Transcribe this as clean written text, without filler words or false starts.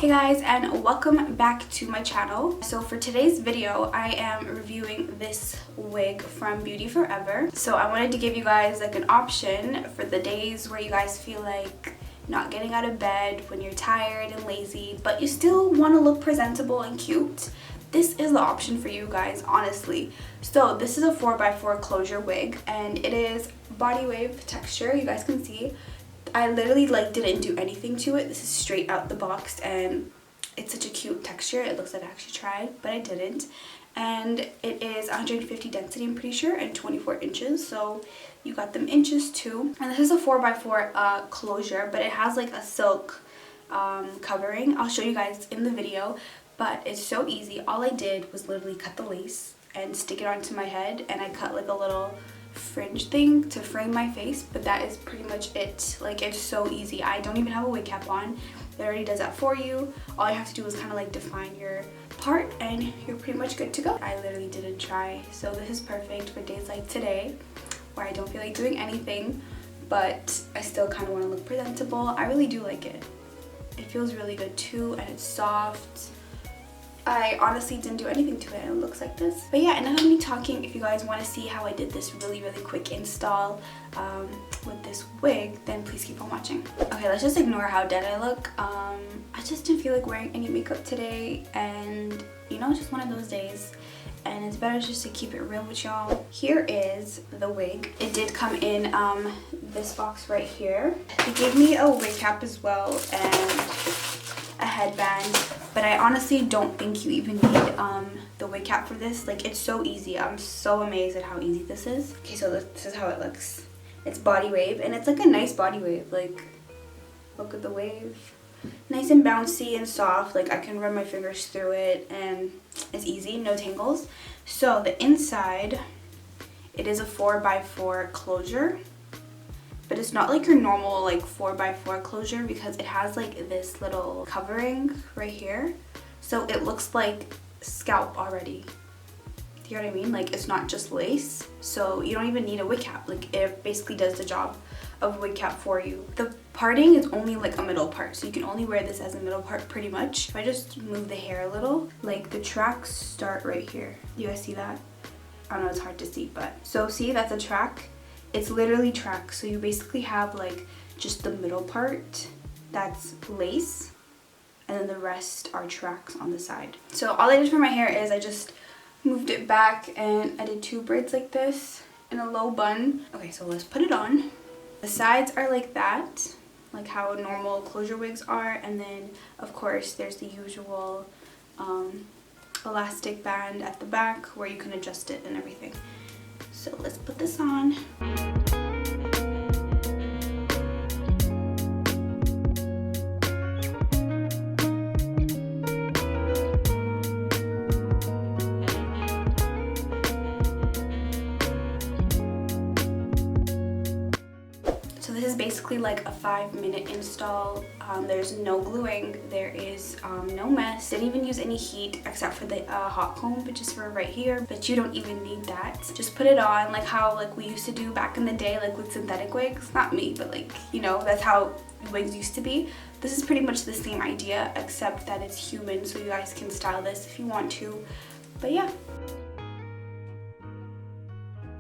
Hey guys, and welcome back to my channel. So for today's video, I am reviewing this wig from BeautyForever. So I wanted to give you guys like an option for the days where you guys feel like not getting out of bed, when you're tired and lazy, but you still want to look presentable and cute. This is the option for you guys, honestly. So this is a 4x4 closure wig, and it is body wave texture. You guys can see I literally didn't do anything to it. This is straight out the box, and it's such a cute texture. It looks like I actually tried, but I didn't. And it is 150 density, I'm pretty sure, and 24 inches. So you got them inches too. And this is a 4x4 closure, but it has like a silk covering. I'll show you guys in the video, but it's so easy. All I did was literally cut the lace and stick it onto my head, and I cut like a little fringe thing to frame my face, but that is pretty much it. Like, it's so easy. I don't even have a wig cap on. It already does that for you. All you have to do is kind of like define your part and you're pretty much good to go. I literally didn't try, so this is perfect for days like today where I don't feel like doing anything, but I still kind of want to look presentable. I really do like it. It feels really good too, and it's soft. I honestly didn't do anything to it, and it looks like this. But yeah, enough of me talking. If you guys want to see how I did this really quick install with this wig, then please keep on watching. Okay, let's just ignore how dead I look. I just didn't feel like wearing any makeup today, and you know, just one of those days, and it's better just to keep it real with y'all. Here is the wig. It did come in this box right here. They gave me a wig cap as well and a headband, but I honestly don't think you even need the wig cap for this. Like, it's so easy. I'm so amazed at how easy this is. Okay, so this is how it looks. It's body wave, and it's like a nice body wave. Like, look at the wave. Nice and bouncy and soft. Like, I can run my fingers through it, and it's easy, no tangles. So the inside, it is a 4x4 closure. But it's not like your normal like 4x4 closure, because it has like this little covering right here. So it looks like scalp already. Do you know what I mean? Like, it's not just lace. So you don't even need a wig cap. Like, it basically does the job of a wig cap for you. The parting is only like a middle part. So you can only wear this as a middle part pretty much. If I just move the hair a little, like the tracks start right here. You guys see that? I know it's hard to see, but so see, that's a track. It's literally tracks, so you basically have like just the middle part that's lace, and then the rest are tracks on the side. So all I did for my hair is I just moved it back, and I did 2 braids like this in a low bun. Okay, so let's put it on. The sides are like that, like how normal closure wigs are, and then of course there's the usual elastic band at the back where you can adjust it and everything. So let's put this on. So this is basically like a 5-minute install. There's no gluing, there is no mess. Didn't even use any heat except for the hot comb, which is for right here, but you don't even need that. Just put it on like how like we used to do back in the day, like with synthetic wigs. Not me, but like, you know, that's how wigs used to be. This is pretty much the same idea, except that it's human, so you guys can style this if you want to. But yeah.